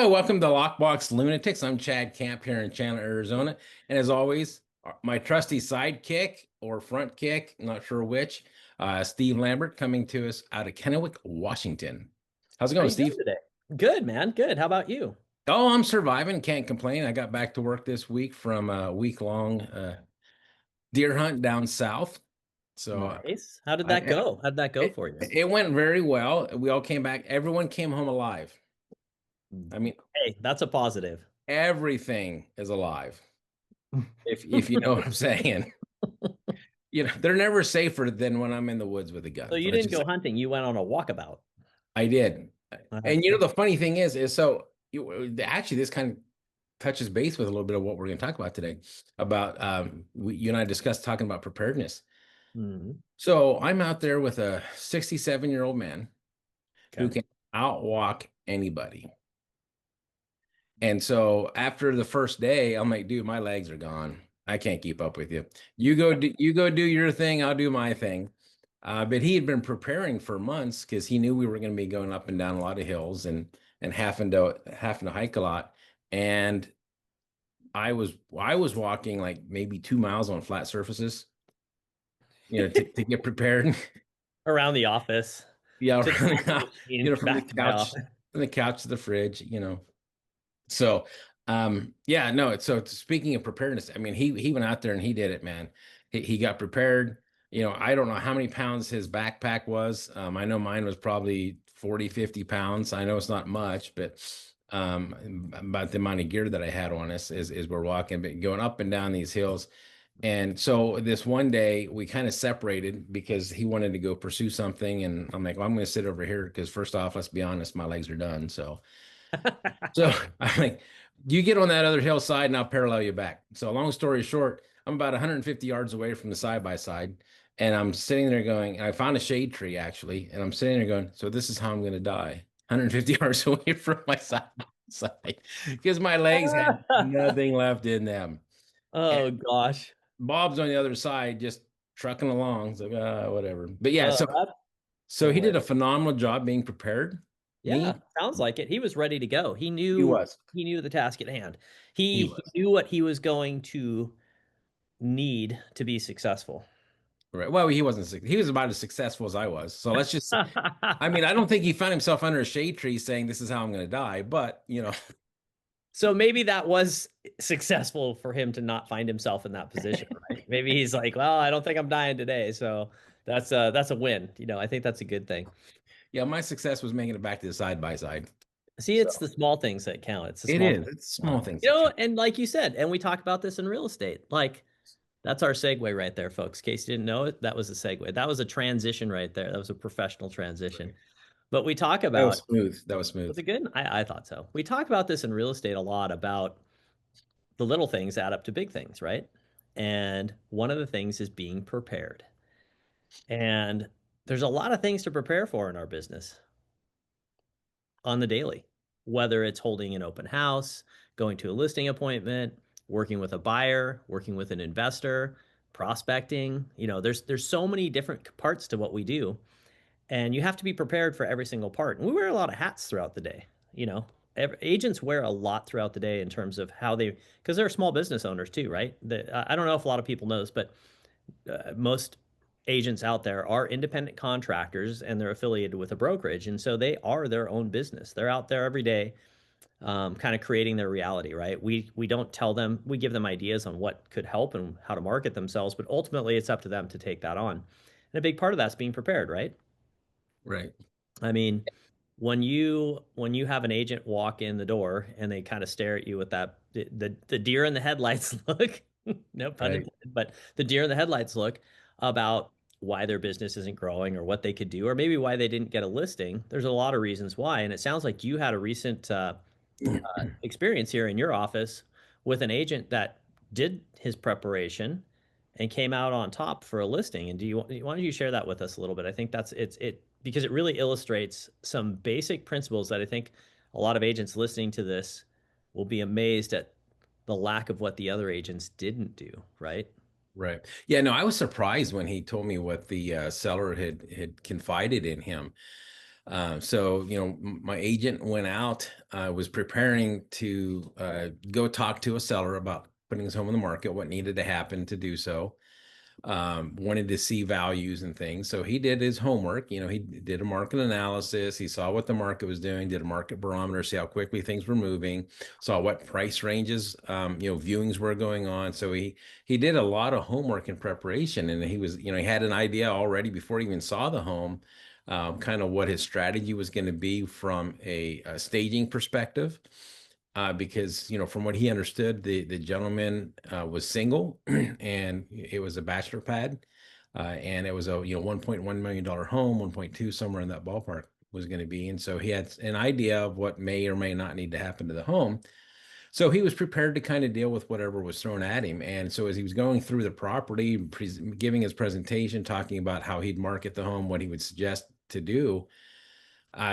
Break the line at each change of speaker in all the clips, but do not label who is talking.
Hello, welcome to Lockbox Lunatics. I'm Chad Kamp here in Chandler, Arizona. And as always, my trusty sidekick or front kick, not sure which, Steve Lambert coming to us out of Kennewick, Washington. How's it
How
going,
you doing
Steve?
today? Good, man. Good. How about you?
Oh, I'm surviving. Can't complain. I got back to work this week from a week-long deer hunt down south. So
Nice. How did that
I,
go? How did that go
it,
for you?
it went very well. We all came back. Everyone came home alive. I mean,
Hey, that's a positive.
everything is alive. If you know what I'm saying. They're never safer than when I'm in the woods with a
So
gun.
you
Let's
didn't
just
go
say
hunting, you went on a walkabout.
I did. And
Okay.
the funny thing is so actually this kind of touches base with a little bit of what we're going to talk about today about you and I discussed talking about preparedness.
Mhm.
So I'm out there with a 67-year-old man who
Okay.
can outwalk anybody. And so after the first day, I'm like, dude, my legs are gone. I can't keep up with you. You go do your thing, I'll do my thing. But he had been preparing for months because he knew we were going to be going up and down a lot of hills and having to hike a lot. And I was walking like maybe 2 miles on flat surfaces, to get prepared.
Around the office
Yeah,
to the coffee machine,
from the
back to my
couch,
office.
to the fridge. So, yeah, no. So speaking of preparedness, I mean, he went out there and he did it, man. He got prepared. I don't know how many pounds his backpack was. I know mine was probably 40, 50 pounds. I know it's not much, but about the amount of gear that I had on us is we're walking, but going up and down these hills. And so this one day we kind of separated because he wanted to go pursue something, and I'm like, well, I'm going to sit over here because first off, let's be honest, my legs are done. So I'm like, you get on that other hillside and I'll parallel you back. So long story short, I'm about 150 yards away from the side by side. And I'm sitting there going, I found a shade tree actually. And I'm sitting there going, so this is how I'm going to die. 150 yards away from my side by side because my legs had nothing left in them. And
Oh gosh.
Bob's on the other side, just trucking along. It's like, whatever. But yeah,
Oh,
so he did a
hilarious.
phenomenal job being prepared.
Yeah,
Me,
sounds like it. He was ready to go. He
he
knew
was.
he knew the task at hand.
He
He
was.
knew what he was going to need to be successful.
Right. Well, he wasn't. He was about as successful as I was. So let's just. I mean, I don't think he found himself under a shade tree saying, "This is how I'm going to die." But
So maybe that was successful for him to not find himself in that position, right? Maybe he's like, well, I don't think I'm dying today, so that's a win. I think that's a good thing.
yeah, my success was making it back to the side by side.
See,
So
it's the small things that count. It's the
it
small
is.
things
It's
that
small
count.
things that count.
And like you said, and we talk about this in real estate. Like that's our segue right there, folks. In case you didn't know it, that was a segue. That was a transition right there. That was a professional transition.
Right.
But we talk
That was
about,
smooth. That was
was
smooth.
it good? I thought so. We talk about this in real estate a lot about the little things add up to big things, right? And one of the things is being prepared. And there's a lot of things to prepare for in our business on the daily, whether it's holding an open house, going to a listing appointment, working with a buyer, working with an investor, prospecting. There's so many different parts to what we do, and you have to be prepared for every single part. And we wear a lot of hats throughout the day. Agents wear a lot throughout the day in terms of how they, because they're small business owners too, right? I don't know if a lot of people know this, but most agents out there are independent contractors and they're affiliated with a brokerage, and so they are their own business. They're out there every day, kind of creating their reality, right? We don't tell them, we give them ideas on what could help and how to market themselves, but ultimately it's up to them to take that on. And a big part of that's being prepared, right?
Right.
I mean, when you have an agent walk in the door and they kind of stare at you with that the deer in the headlights look, no pun
Right.
intended, but the deer in the headlights look about why their business isn't growing or what they could do or maybe why they didn't get a listing. There's a lot of reasons why, and it sounds like you had a recent experience here in your office with an agent that did his preparation and came out on top for a listing. And why don't you share that with us a little bit? I think that's it because it really illustrates some basic principles that I think a lot of agents listening to this will be amazed at the lack of what the other agents didn't do, right?
Right. Yeah, no, I was surprised when he told me what the seller had confided in him. So, my agent went out, was preparing to go talk to a seller about putting his home on the market, what needed to happen to do so. Wanted to see values and things. So he did his homework. He did a market analysis. He saw what the market was doing, did a market barometer, see how quickly things were moving, saw what price ranges, viewings were going on. So he did a lot of homework in preparation, and he had an idea already before he even saw the home, kind of what his strategy was going to be from a staging perspective. Because from what he understood, the gentleman was single, and it was a bachelor pad, and it was a $1.1 million home, 1.2 somewhere in that ballpark was going to be, and so he had an idea of what may or may not need to happen to the home. So he was prepared to kind of deal with whatever was thrown at him. And so as he was going through the property, giving his presentation, talking about how he'd market the home, what he would suggest to do,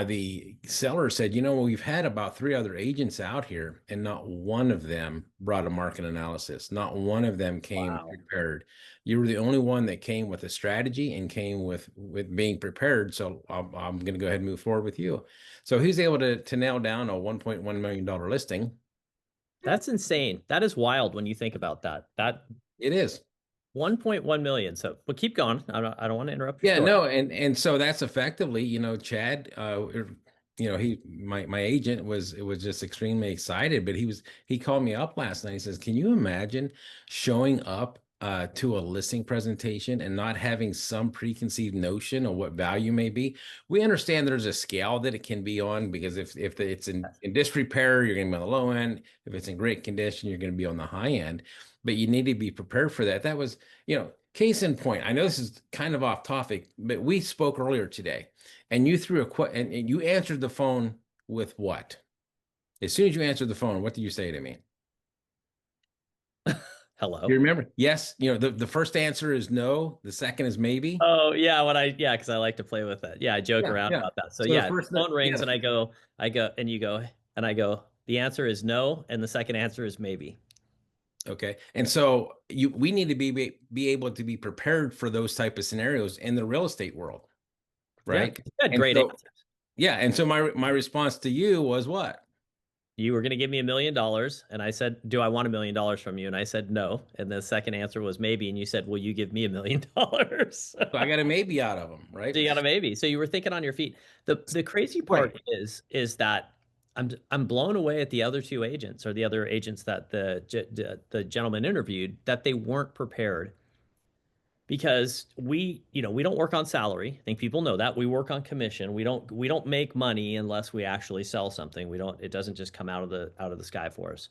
the seller said, we've had about 3 other agents out here, and not one of them brought a market analysis. Not one of them came
Wow.
prepared. You were the only one that came with a strategy and came with being prepared. So I'm going to go ahead and move forward with you. So he's able to nail down a $1.1 million listing.
That's insane. That is wild when you think about that. That
It is.
1.1 million. So, but keep going. I don't want to interrupt your
Yeah,
story.
no, and so that's effectively, Chad, my agent was just extremely excited, but he called me up last night. He says, "Can you imagine showing up to a listing presentation and not having some preconceived notion of what value may be? We understand there's a scale that it can be on, because if it's in disrepair, you're going to be on the low end. If it's in great condition, you're going to be on the high end. But you need to be prepared for that." That was, case in point. I know this is kind of off topic, but we spoke earlier today, and you threw and you answered the phone with what? As soon as you answered the phone, what did you say to me? You
Hello.
remember? Yes. The first answer is no. The second is maybe.
Oh yeah, yeah, because I like to play with that. Yeah, I joke
Yeah,
around
yeah.
about that. So
So the
yeah,
first,
phone
yeah,
rings and and you go, and I go, the answer is no, and the second answer is maybe.
okay. And so we need to be able to be prepared for those type of scenarios in the real estate world,
Yeah,
right?
you had
And
great
so
answers.
yeah, and so my response to you was what?
You were going to give me $1 million, and I said, "Do I want $1 million from you?" And I said, "No." And the second answer was maybe, and you said, "Will you give me $1 million?"
So I got a maybe out of them,
So
right?
you got a maybe. So you were thinking on your feet. The crazy
Wait.
part is that I'm blown away at the other two agents, or the other agents that the gentleman interviewed, that they weren't prepared, because we don't work on salary. I think people know that. We work on commission. We don't make money unless we actually sell something. We don't It doesn't just come out of the sky for us.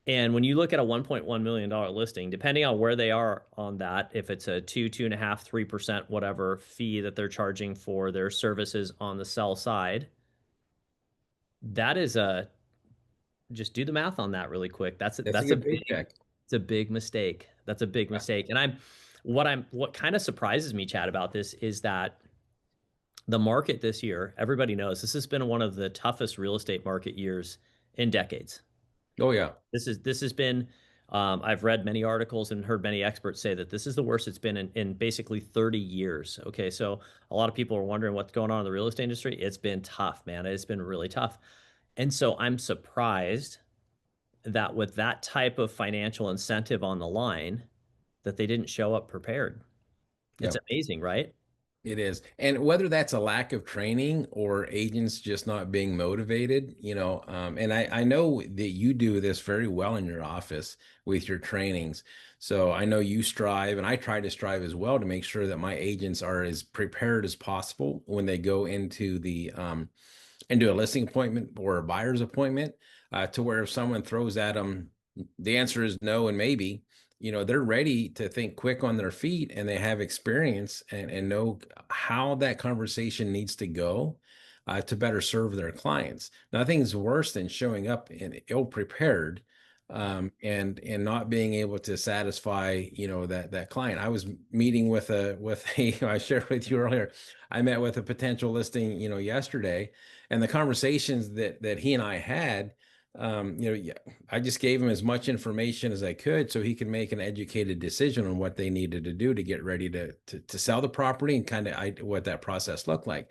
And when you look at a $1.1 million listing, depending on where they are on that, if it's a 2.5, 3%, whatever fee that they're charging for their services on the sell side, that is just do the math on that really quick.
That's a
That's a
good
big,
paycheck.
it's a big mistake. That's a big
Yeah.
mistake. And what kind of surprises me, Chad, about this is that the market this year, everybody knows this has been one of the toughest real estate market years in decades.
Oh yeah.
This has been. I've read many articles and heard many experts say that this is the worst it's been in basically 30 years. Okay, so a lot of people are wondering what's going on in the real estate industry. It's been tough, man. It's been really tough. And so I'm surprised that with that type of financial incentive on the line, that they didn't show up prepared. It's
Yeah.
amazing, right?
It is. And whether that's a lack of training or agents just not being motivated, and I know that you do this very well in your office with your trainings. So I know you strive, and I try to strive as well to make sure that my agents are as prepared as possible when they go into a listing appointment or a buyer's appointment, to where if someone throws at them, the answer is no and maybe, they're ready to think quick on their feet, and they have experience and know how that conversation needs to go, to better serve their clients. Nothing's worse than showing up ill prepared, and not being able to satisfy, that client. I was meeting with a I shared with you earlier. I met with a potential listing, yesterday, and the conversations that he and I had, yeah, I just gave him as much information as I could so he could make an educated decision on what they needed to do to get ready to sell the property, and kind of what that process looked like.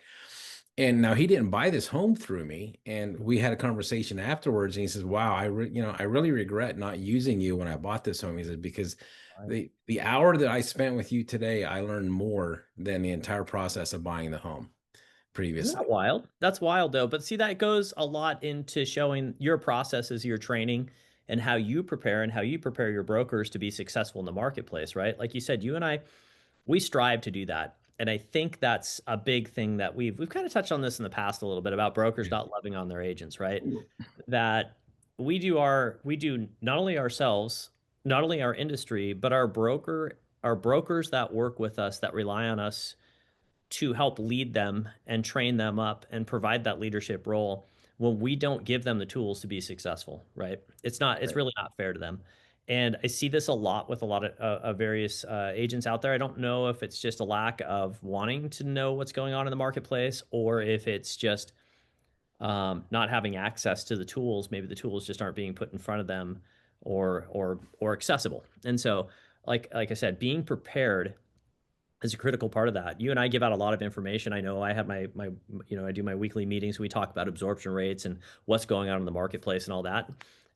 And now he didn't buy this home through me, and we had a conversation afterwards. And he says, "Wow, I really regret not using you when I bought this home." He said, "Because
Right.
the hour that I spent with you today, I learned more than the entire process of buying the home
Isn't that
previously."
wild? That's wild though. But see, that goes a lot into showing your processes, your training, and how you prepare and how you prepare your brokers to be successful in the marketplace, right? Like you said, you and I, we strive to do that. And I think that's a big thing that we've kind of touched on this in the past a little bit about brokers not loving on their agents, right? That we do not only ourselves, not only our industry, but our brokers that work with us, that rely on us to help lead them and train them up and provide that leadership role when we don't give them the tools to be successful, right? It's
Right.
really not fair to them. And I see this a lot with a lot of various agents out there. I don't know if it's just a lack of wanting to know what's going on in the marketplace or if it's just not having access to the tools. Maybe the tools just aren't being put in front of them or accessible. And so, like I said, being prepared is a critical part of that. You and I give out a lot of information. I know I have I do my weekly meetings. We talk about absorption rates and what's going on in the marketplace and all that.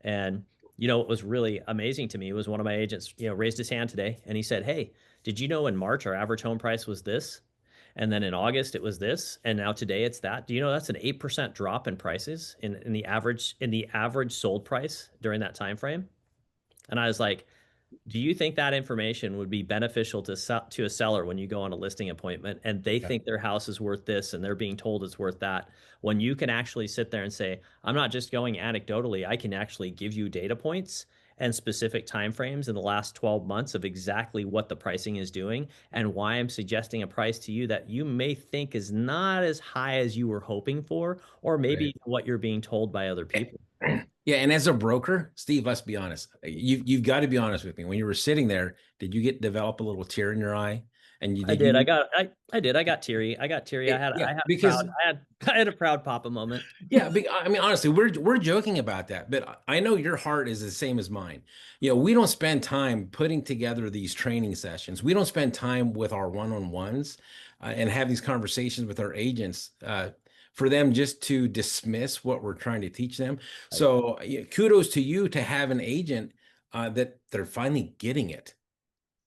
And what was really amazing to me was one of my agents, raised his hand today and he said, "Hey, did you know in March our average home price was this? And then in August it was this, and now today it's that. Do you know that's an 8% drop in prices in the average sold price during that time frame?" And I was like, do you think that information would be beneficial to a seller when you go on a listing appointment and they
Yeah.
think their house is worth this and they're being told it's worth that? When you can actually sit there and say, "I'm not just going anecdotally, I can actually give you data points and specific timeframes in the last 12 months of exactly what the pricing is doing and why I'm suggesting a price to you that you may think is not as high as you were hoping for, or maybe
Right.
what you're being told by other people."
Yeah, and as a broker, Steve, let's be honest. You've got to be honest with me. When you were sitting there, did you get develop a little tear in your eye? And you
I
did
did.
you
I did. I got teary. I got teary.
yeah,
I had a proud
because
I had a proud papa moment.
yeah, I mean, honestly, we're joking about that, but I know your heart is the same as mine. We don't spend time putting together these training sessions. We don't spend time with our one-on-ones and have these conversations with our agents for them just to dismiss what we're trying to teach them.
Right.
So, yeah, kudos to you to have an agent that they're finally getting it,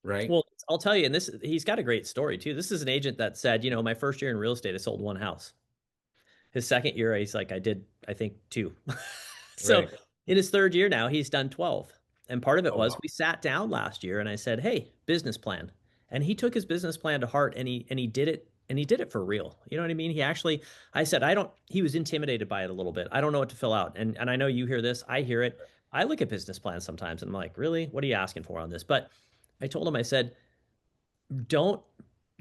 right?
Well, I'll tell you, and this he's got a great story too. This is an agent that said, my first year in real estate, I sold one house. His second year, he's like, I did, I think, two. So
Right.
in his third year now, he's done 12. And part of it
Oh,
was
wow.
we sat down last year and I said, "Hey, business plan." And he took his business plan to heart and he did it and he did it for real. You know what I mean? He actually, I said, I don't, he was intimidated by it a little bit. I don't know what to fill out. And I know you hear this, I hear it. I look at business plans sometimes and I'm like, really? What are you asking for on this? But I told him, I said, don't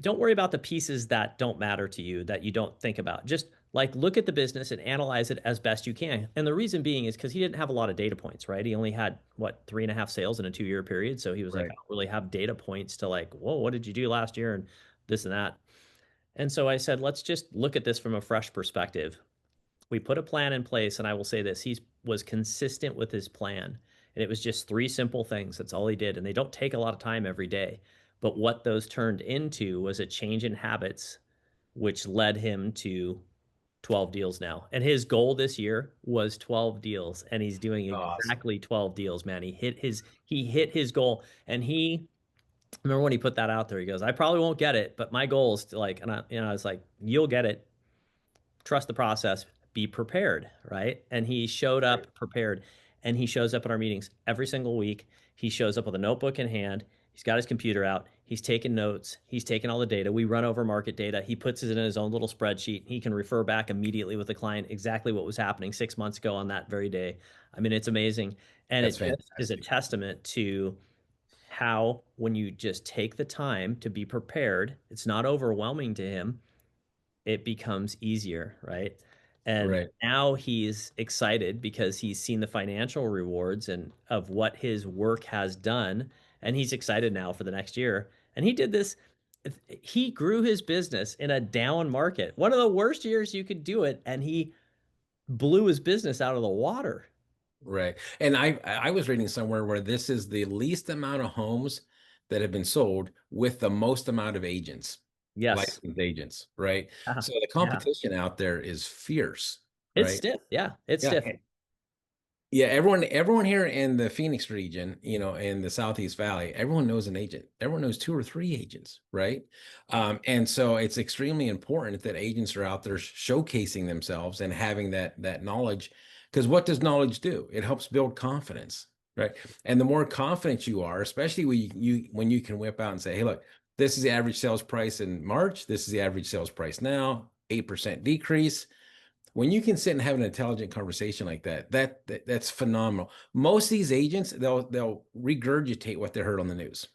don't worry about the pieces that don't matter to you that you don't think about. Just like look at the business and analyze it as best you can. And the reason being is because he didn't have a lot of data points, right? He only had what 3.5 sales in a 2-year period. So he was like, I
Right.
don't really have data points to like, whoa, what did you do last year and this and that. And so I said, let's just look at this from a fresh perspective. We put a plan in place, and I will say this: he was consistent with his plan, and it was just three simple things. That's all he did, and they don't take a lot of time every day. But what those turned into was a change in habits, which led him to 12 deals now. And his goal this year was 12 deals, and he's doing
Awesome.
exactly 12 deals, man. He hit his goal, and he remember when he put that out there. He goes, "I probably won't get it, but my goal is to like," and I was like, "You'll get it. Trust the process, be prepared," right? And he showed
Right.
up prepared, and he shows up at our meetings every single week. He shows up with a notebook in hand. He's got his computer out. He's taking notes. He's taking all the data. We run over market data. He puts it in his own little spreadsheet. He can refer back immediately with the client exactly what was happening 6 months ago on that very day. I mean, it's amazing. And it
That's
just is a
fantastic.
testament to how, when you just take the time to be prepared, it's not overwhelming to him, it becomes easier, right? And
Right.
now he's excited because he's seen the financial rewards and of what his work has done, and he's excited now for the next year. And he did this. He grew his business in a down market, one of the worst years you could do it, and he blew his business out of the water.
Right. And I was reading somewhere where this is the least amount of homes that have been sold with the most amount of agents.
Yes.
licensed agents, right?
Yeah.
So the
Yeah.
competition out there is fierce,
It's
right?
stiff. Yeah. It's
Yeah.
stiff.
Yeah, everyone here in the Phoenix region, in the Southeast Valley, everyone knows an agent. Everyone knows two or three agents, right? And so it's extremely important that agents are out there showcasing themselves and having that knowledge. Because what does knowledge do? It helps build confidence, right? And the more confident you are, especially when you can whip out and say, "Hey, look, this is the average sales price in March. This is the average sales price now, 8% decrease." When you can sit and have an intelligent conversation like that's phenomenal. Most of these agents, they'll regurgitate what they heard on the news,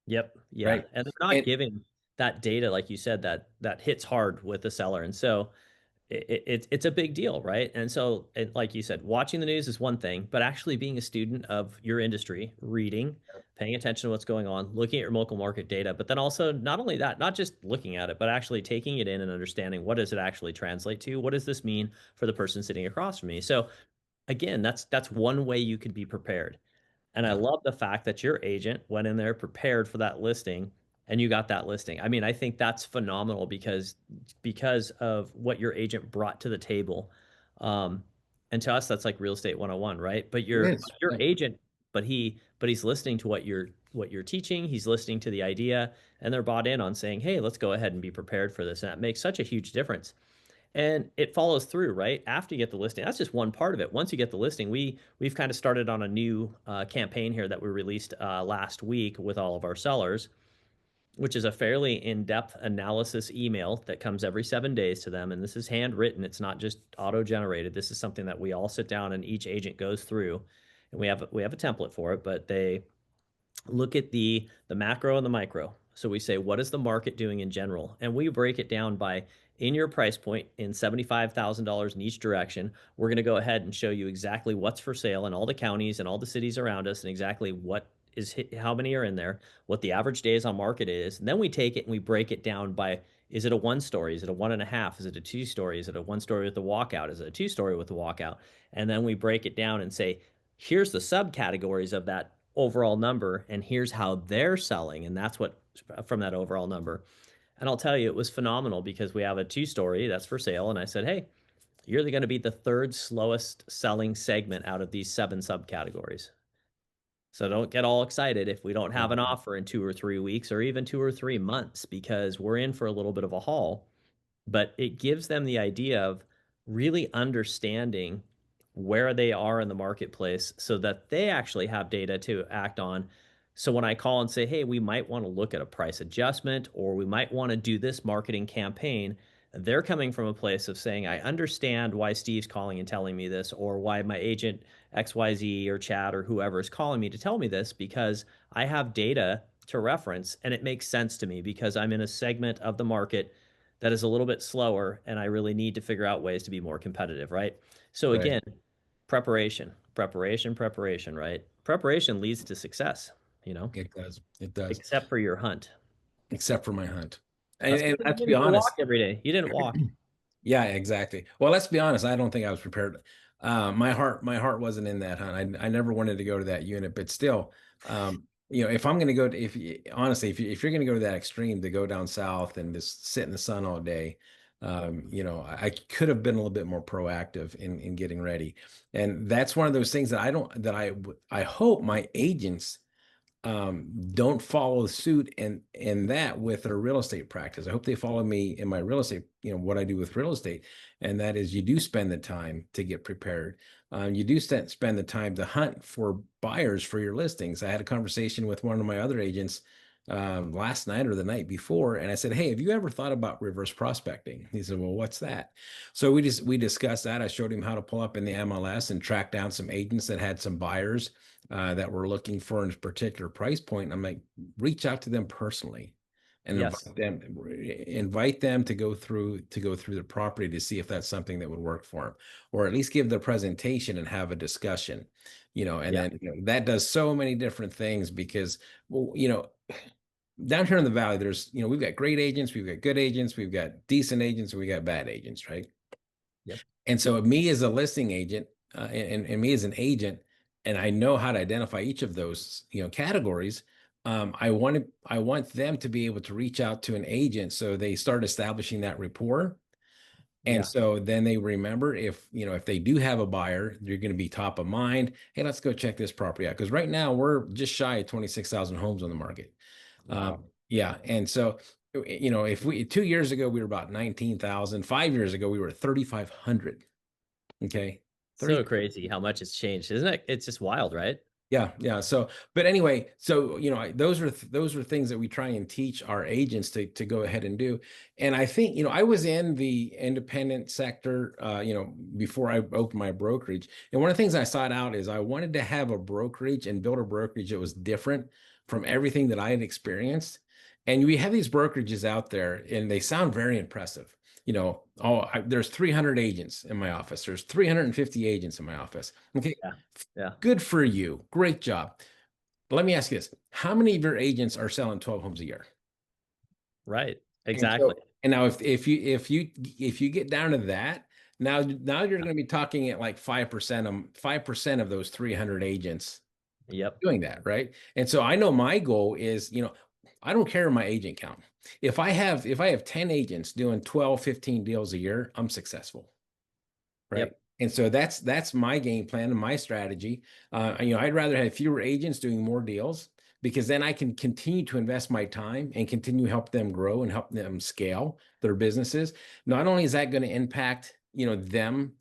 Yep. Yeah.
right?
And they're not
And
giving that data, like you said, that hits hard with the seller. And so it's a big deal, right? And so, like you said, watching the news is one thing, but actually being a student of your industry, reading, paying attention to what's going on, looking at your local market data, but then also not only that, not just looking at it, but actually taking it in and understanding what does it actually translate to? What does this mean for the person sitting across from me? So again, that's one way you could be prepared. And I
yeah,
love the fact that your agent went in there prepared for that listing and you got that listing. I mean, I think that's phenomenal because of what your agent brought to the table. Um, and to us, that's like real estate 101, right? But
it
your
is.
your
Yeah,
agent, but he's listening to what you're teaching, he's listening to the idea, and they're bought in on saying, hey, let's go ahead and be prepared for this. And that makes such a huge difference. And it follows through, right? After you get the listing, that's just one part of it. Once you get the listing, we've kind of started on a new campaign here that we released last week with all of our sellers, which is a fairly in-depth analysis email that comes every 7 days to them. And this is handwritten; it's not just auto-generated. This is something that we all sit down and each agent goes through, and we have a template for it, but they look at the macro and the micro. So we say, what is the market doing in general? And we break it down by in your price point in $75,000 in each direction. We're going to go ahead and show you exactly what's for sale in all the counties and all the cities around us and exactly what is how many are in there, what the average days on market is. And then we take it and we break it down by is it a one story? Is it a one and a half? Is it a two story? Is it a one story with a walkout? Is it a two story with a walkout? And then we break it down and say, here's the subcategories of that overall number and here's how they're selling and that's what from that overall number. And I'll tell you it was phenomenal because we have a two story that's for sale and I said, hey, you're going to be the third slowest selling segment out of these seven subcategories, so don't get all excited if we don't have an offer in 2 or 3 weeks or even 2 or 3 months because we're in for a little bit of a haul. But it gives them the idea of really understanding where they are in the marketplace so that they actually have data to act on. So when I call and say, hey, we might want to look at a price adjustment or we might want to do this marketing campaign, they're coming from a place of saying, I understand why Steve's calling and telling me this, or why my agent XYZ or Chad or whoever is calling me to tell me this because I have data to reference and it makes sense to me because I'm in a segment of the market that is a little bit slower and I really need to figure out ways to be more competitive, right? So
right.
again, preparation, right? Preparation leads to success, you know,
It does. It does.
except for your hunt.
Except for my hunt. And,
That's
and
because you
let's be
didn't go walk
honest.
every day. You didn't walk.
Yeah, exactly. Well, let's be honest. I don't think I was prepared. My heart wasn't in that hunt. I never wanted to go to that unit, but still, if I'm going to go to, honestly, if you're going to go to that extreme to go down south and just sit in the sun all day, I could have been a little bit more proactive in getting ready. And that's one of those things that I hope my agents don't follow suit and that with their real estate practice. I hope they follow me in my real estate, what I do with real estate, and that is you do spend the time to get prepared. You do spend the time to hunt for buyers for your listings. I had a conversation with one of my other agents last night or the night before, and I said, "Hey, have you ever thought about reverse prospecting?" He said, "Well, what's that?" So we discussed that. I showed him how to pull up in the MLS and track down some agents that had some buyers that were looking for a particular price point. I'm like, reach out to them personally and
Yes.
invite them to go through the property to see if that's something that would work for them, or at least give the presentation and have a discussion. And
Yeah.
then that does so many different things because, well, down here in the valley, we've got great agents, we've got good agents, we've got decent agents, and we got bad agents, right?
Yep.
And so me as a listing agent and me as an agent, and I know how to identify each of those, categories. I want them to be able to reach out to an agent so they start establishing that rapport. And
Yeah.
so then they remember if, if they do have a buyer, you're going to be top of mind. Hey, let's go check this property out. Because right now we're just shy of 26,000 homes on the market.
Wow.
Yeah. And so, if 2 years ago, we were about 19,000, 5 years ago, we were 3,500. Okay.
So crazy how much it's changed, isn't it? It's just wild, right?
Yeah, yeah. So, but anyway, so those are things that we try and teach our agents to go ahead and do. And I think I was in the independent sector, before I opened my brokerage. And one of the things I sought out is I wanted to have a brokerage and build a brokerage that was different from everything that I had experienced. And we have these brokerages out there, and they sound very impressive. There's 300 agents in my office. There's 350 agents in my office. Okay,
Yeah. Yeah.
good for you. Great job. But let me ask you this. How many of your agents are selling 12 homes a year?
Right.
And
Exactly.
so, and now if you get down to that, now you're going to be talking at like 5% of those 300 agents
Yep.
doing that, right? And so I know my goal is, I don't care my agent count. If I have 10 agents doing 12, 15 deals a year, I'm successful. Right.
Yep.
And so that's my game plan and my strategy. I'd rather have fewer agents doing more deals because then I can continue to invest my time and continue to help them grow and help them scale their businesses. Not only is that going to impact, them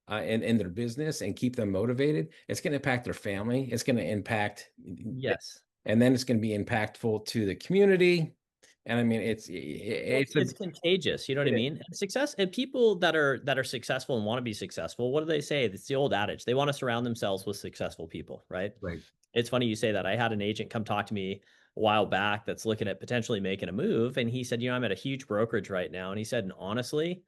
in their business and keep them motivated, it's going to impact their family. It's going to impact,
Yes.
and then it's going to be impactful to the community. And I mean,
Well,
it's a,
it's contagious, you know what I
it is.
mean? And success and people that are successful and wanna be successful, what do they say? It's the old adage, they wanna surround themselves with successful people, right?
Right.
It's funny you say that. I had an agent come talk to me a while back that's looking at potentially making a move, and he said, I'm at a huge brokerage right now," and he said, "And honestly,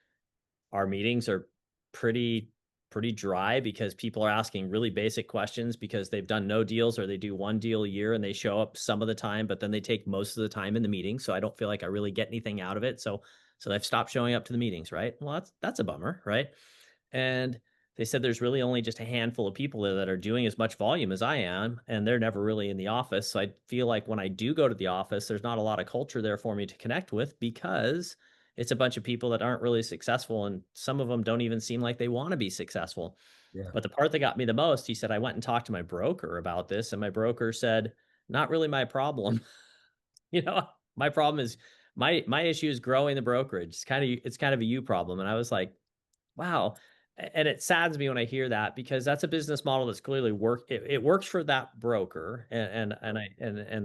our meetings are pretty pretty dry because people are asking really basic questions because they've done no deals or they do one deal a year and they show up some of the time, but then they take most of the time in the meeting. So I don't feel like I really get anything out of it. So they've stopped showing up to the meetings, right? Well, that's a bummer, right? And they said there's really only just a handful of people there that are doing as much volume as I am, and they're never really in the office. So I feel like when I do go to the office, there's not a lot of culture there for me to connect with because it's a bunch of people that aren't really successful, and some of them don't even seem like they want to be successful.
Yeah.
But the part that got me the most, he said, I went and talked to my broker about this, and my broker said, not really my problem. you know, my problem is my issue is growing the brokerage. It's kind of a you problem. And I was like, wow. And it saddens me when I hear that because that's a business model that's clearly it works for that broker and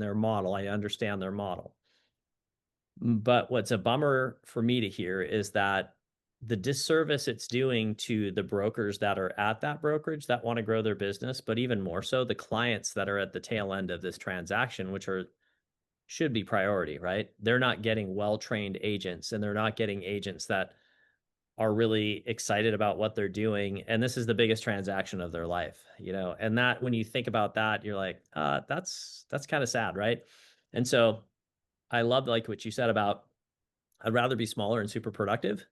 their model. I understand their model. But what's a bummer for me to hear is that the disservice it's doing to the brokers that are at that brokerage that want to grow their business, but even more so the clients that are at the tail end of this transaction, which are should be priority, right? They're not getting well-trained agents and they're not getting agents that are really excited about what they're doing, and this is the biggest transaction of their life, and that when you think about that, you're like, that's kind of sad, right? And so I love like what you said about I'd rather be smaller and super productive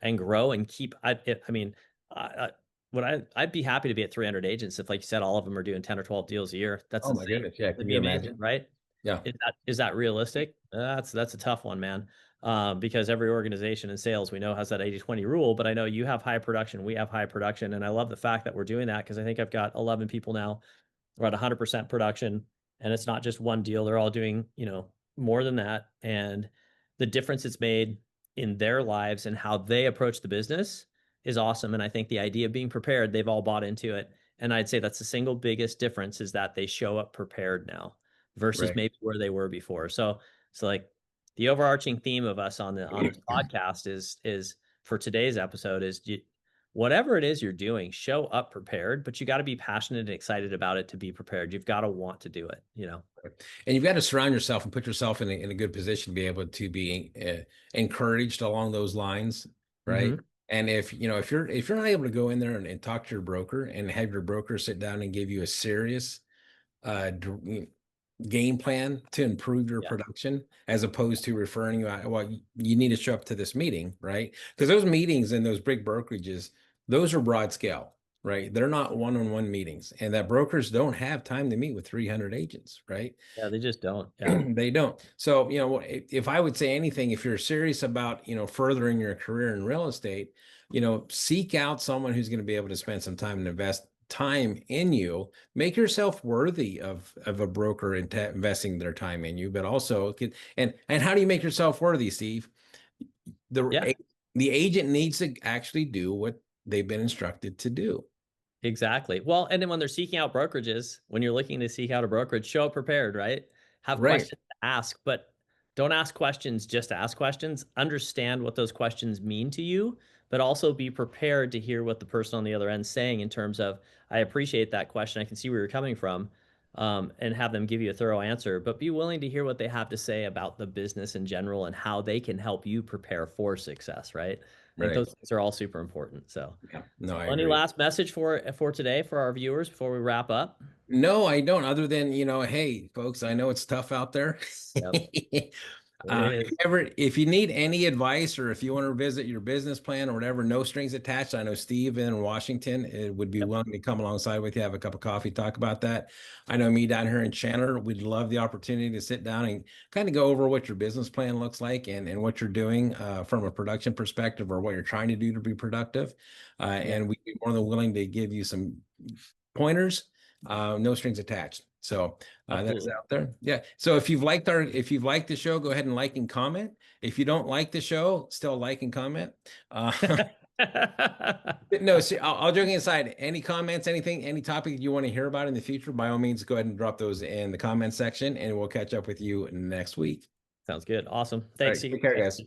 and grow and keep. I mean, I'd be happy to be at 300 agents if, like you said, all of them are doing 10 or 12 deals a year. That's
Oh my
insane.
goodness. Yeah.
It'd
Can
be
you
amazing,
imagine?
right?
Yeah.
Is that realistic? That's a tough one, man. Because every organization in sales we know has that 80-20 rule, but I know you have high production, we have high production, and I love the fact that we're doing that because I think I've got 11 people now. We're at 100% production, and it's not just one deal. They're all doing, more than that, and the difference it's made in their lives and how they approach the business is awesome. And I think the idea of being prepared, they've all bought into it. And I'd say that's the single biggest difference is that they show up prepared now versus
Right.
maybe where they were before. So like the overarching theme of us on this podcast is for today's episode is whatever it is you're doing, show up prepared, but you got to be passionate and excited about it to be prepared. You've got to want to do it.
And you've got to surround yourself and put yourself in a good position to be able to be encouraged along those lines, right?
Hmm.
And if you're not able to go in there and talk to your broker and have your broker sit down and give you a serious game plan to improve your
Yeah.
production, as opposed to referring you out, well, you need to show up to this meeting, right? Because those meetings and those big brokerages, those are broad scale. right? They're not one-on-one meetings, and that brokers don't have time to meet with 300 agents, right?
Yeah, they just don't. Yeah.
They don't. So, if I would say anything, if you're serious about, furthering your career in real estate, seek out someone who's going to be able to spend some time and invest time in you. Make yourself worthy of a broker investing their time in you, but also, and how do you make yourself worthy, Steve?
Yeah.
The the agent needs to actually do what they've been instructed to do.
Exactly. Well, and then when they're seeking out brokerages, when you're looking to seek out a brokerage, show up prepared, right? Have
Right.
questions to ask, but don't ask questions just to ask questions. Understand what those questions mean to you, but also be prepared to hear what the person on the other end is saying in terms of, I appreciate that question. I can see where you're coming from, and have them give you a thorough answer, but be willing to hear what they have to say about the business in general and how they can help you prepare for success, right? I think
Right.
those things are all super important. So,
Yeah. No, I
any
agree.
last message for today for our viewers before we wrap up?
No, I don't. Other than, hey, folks, I know it's tough out there.
Yep, it is.
If you need any advice or if you want to revisit your business plan or whatever, no strings attached. I know Steve in Washington would be
Yep,
willing to come alongside with you, have a cup of coffee, talk about that. I know me down here in Chandler, we'd love the opportunity to sit down and kind of go over what your business plan looks like and what you're doing from a production perspective or what you're trying to do to be productive.
yep,
And we'd be more than willing to give you some pointers, no strings attached. So that's
absolutely.
out there. Yeah. So if you've liked the show, go ahead and like and comment. If you don't like the show, still like and comment. Uh, no, see, all joking aside, any comments, anything, any topic you want to hear about in the future, by all means, go ahead and drop those in the comment section, and we'll catch up with you next week.
Sounds good. Awesome.
All
Thanks.
right. Take care, guys.